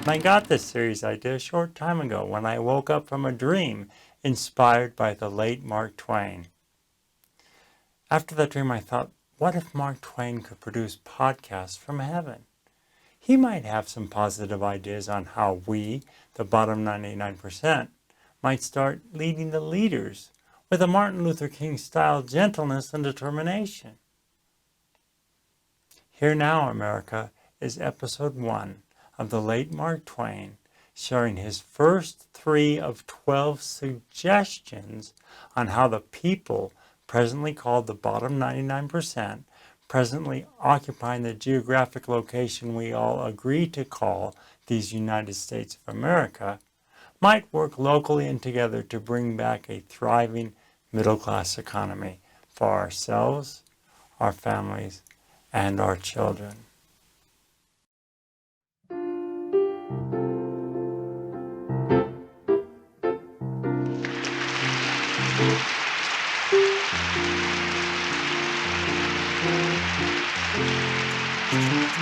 And I got this series idea a short time ago when I woke up from a dream inspired by the late Mark Twain. After that dream, I thought, what if Mark Twain could produce podcasts from heaven? He might have some positive ideas on how we, the bottom 99%, might start leading the leaders with a Martin Luther King-style gentleness and determination. Here Now, America is episode 1 of the late Mark Twain, sharing his first 3 of 12 suggestions on how the people presently called the bottom 99%, presently occupying the geographic location we all agree to call these United States of America, might work locally and together to bring back a thriving middle-class economy for ourselves, our families, and our children.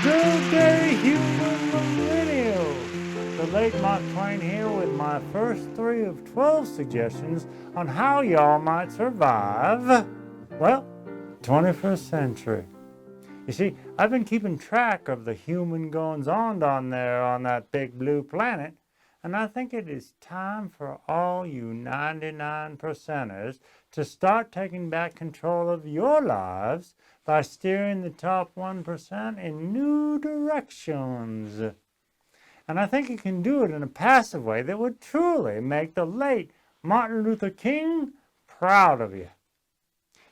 Good day, human millennials! The late Mark Twain here with my first 3 of 12 suggestions on how y'all might survive, well, 21st century. You see, I've been keeping track of the human goings-on down there on that big blue planet, and I think it is time for all you 99%ers to start taking back control of your lives by steering the top 1% in new directions. And I think you can do it in a passive way that would truly make the late Martin Luther King proud of you.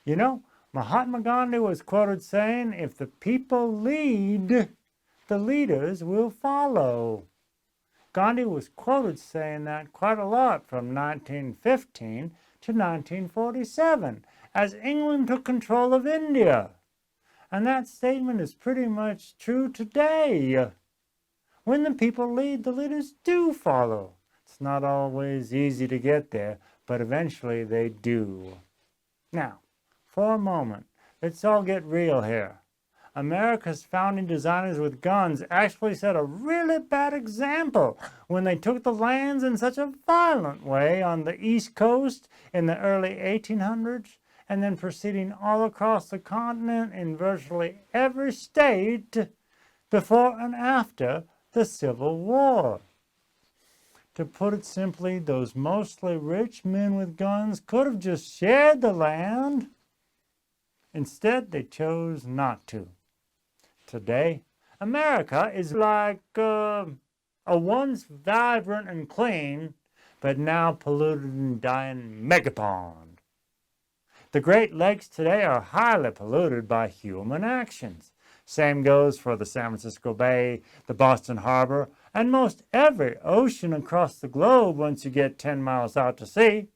You know, Mahatma Gandhi was quoted saying, if the people lead, the leaders will follow. Gandhi was quoted saying that quite a lot from 1915 to 1947 as England took control of India. And that statement is pretty much true today. When the people lead, the leaders do follow. It's not always easy to get there, but eventually they do. Now, for a moment, let's all get real here. America's founding designers with guns actually set a really bad example when they took the lands in such a violent way on the East Coast in the early 1800s, and then proceeding all across the continent in virtually every state before and after the Civil War. To put it simply, those mostly rich men with guns could have just shared the land. Instead, they chose not to. Today, America is like a once vibrant and clean, but now polluted and dying megapond. The Great Lakes today are highly polluted by human actions. Same goes for the San Francisco Bay, the Boston Harbor, and most every ocean across the globe once you get 10 miles out to sea.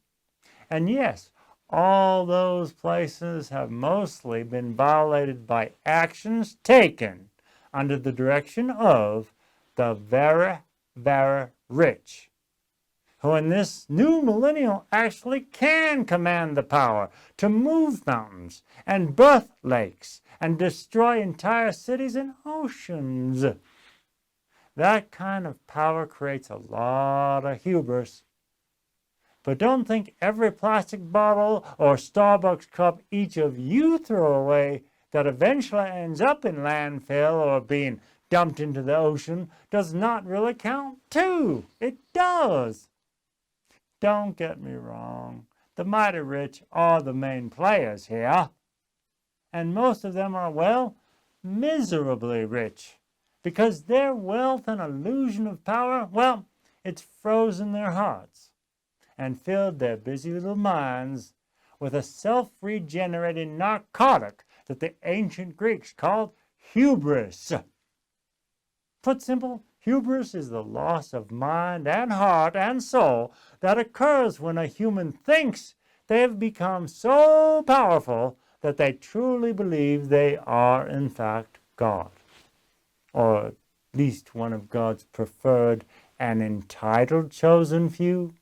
And yes, all those places have mostly been violated by actions taken under the direction of the very, very rich, who in this new millennium actually can command the power to move mountains and birth lakes and destroy entire cities and oceans. That kind of power creates a lot of hubris. But don't think every plastic bottle or Starbucks cup each of you throw away that eventually ends up in landfill or being dumped into the ocean does not really count too. It does. Don't get me wrong. The mighty rich are the main players here. And most of them are, well, miserably rich. Because their wealth and illusion of power, well, it's frozen their hearts and filled their busy little minds with a self-regenerating narcotic that the ancient Greeks called hubris. Put simple, hubris is the loss of mind and heart and soul that occurs when a human thinks they have become so powerful that they truly believe they are in fact God, or at least one of God's preferred and entitled chosen few.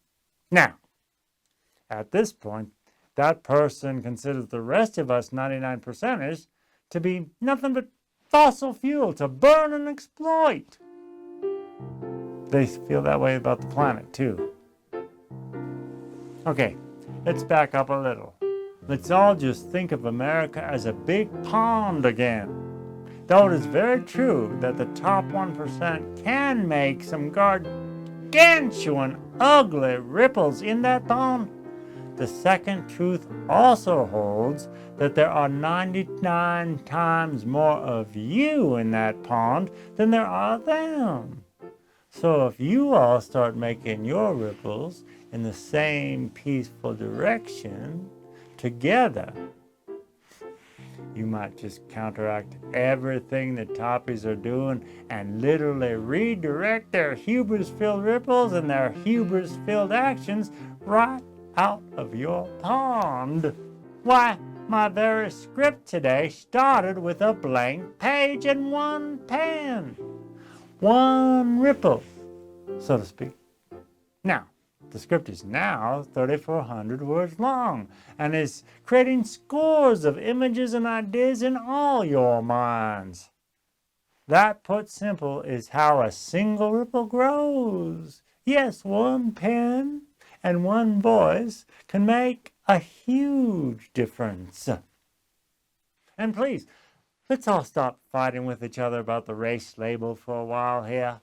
Now, at this point, that person considers the rest of us 99%ers to be nothing but fossil fuel to burn and exploit. they feel that way about the planet too. Okay, let's back up a little. Let's all just think of America as a big pond again. Though it is very true that the top 1% can make some gargantuan, ugly ripples in that pond, the second truth also holds that there are 99 times more of you in that pond than there are them. So if you all start making your ripples in the same peaceful direction together, you might just counteract everything the Toppies are doing and literally redirect their hubris-filled ripples and their hubris-filled actions right out of your pond. Why, my very script today started with a blank page and one pen. One ripple, so to speak. Now, the script is now 3,400 words long and is creating scores of images and ideas in all your minds. That, put simple, is how a single ripple grows. Yes, one pen and one voice can make a huge difference. And please, let's all stop fighting with each other about the race label for a while here.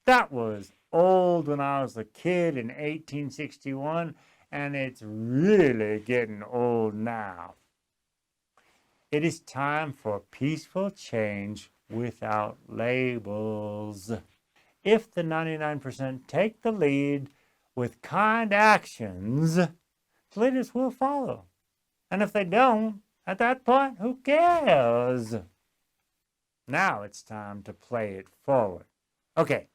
That was old when I was a kid in 1861, and it's really getting old now. It is time for peaceful change without labels. If the 99% take the lead with kind actions, the leaders will follow. And if they don't, at that point, who cares? Now it's time to play it forward. Okay,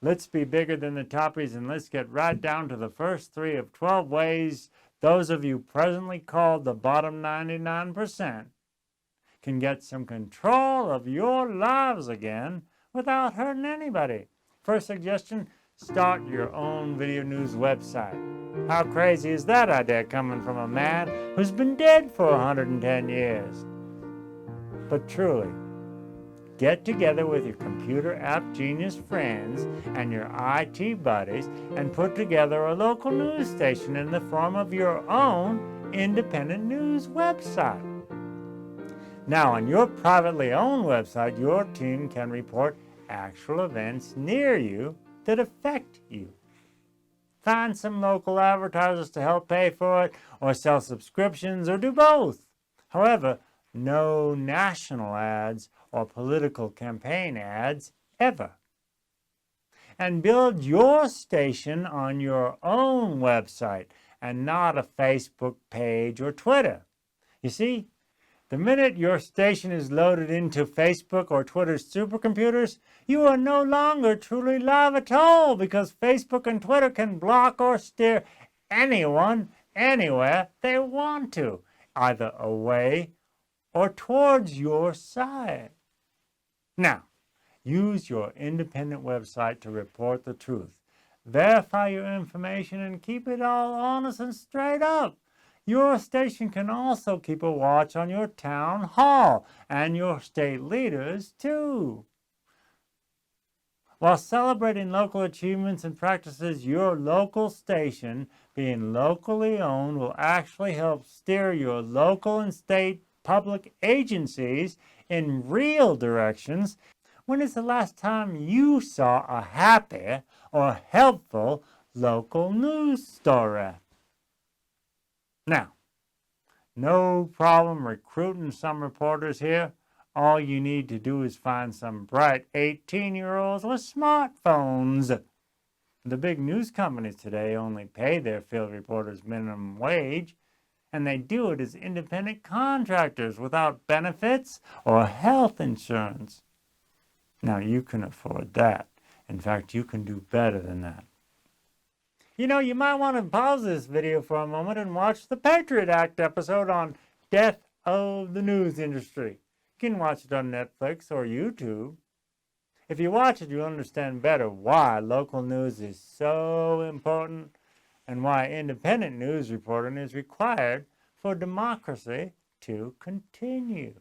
let's be bigger than the Toppies and let's get right down to the first 3 of 12 ways those of you presently called the bottom 99% can get some control of your lives again without hurting anybody. First suggestion, start your own video news website. How crazy is that idea coming from a man who's been dead for 110 years? But truly, get together with your computer app genius friends and your IT buddies and put together a local news station in the form of your own independent news website. Now, on your privately owned website, your team can report actual events near you that affect you. Find some local advertisers to help pay for it, or sell subscriptions, or do both. However, no national ads or political campaign ads ever. And build your station on your own website and not a Facebook page or Twitter. You see, the minute your station is loaded into Facebook or Twitter's supercomputers, you are no longer truly live at all, because Facebook and Twitter can block or steer anyone, anywhere they want to, either away or towards your side. Now, use your independent website to report the truth. Verify your information and keep it all honest and straight up. Your station can also keep a watch on your town hall and your state leaders too. While celebrating local achievements and practices, your local station, being locally owned, will actually help steer your local and state public agencies in real directions. When is the last time you saw a happy or helpful local news story? Now, no problem recruiting some reporters here. All you need to do is find some bright 18-year-olds with smartphones. The big news companies today only pay their field reporters minimum wage, and they do it as independent contractors without benefits or health insurance. Now, you can afford that. In fact, you can do better than that. You know, you might want to pause this video for a moment and watch the Patriot Act episode on Death of the News Industry. You can watch it on Netflix or YouTube. If you watch it, you'll understand better why local news is so important and why independent news reporting is required for democracy to continue.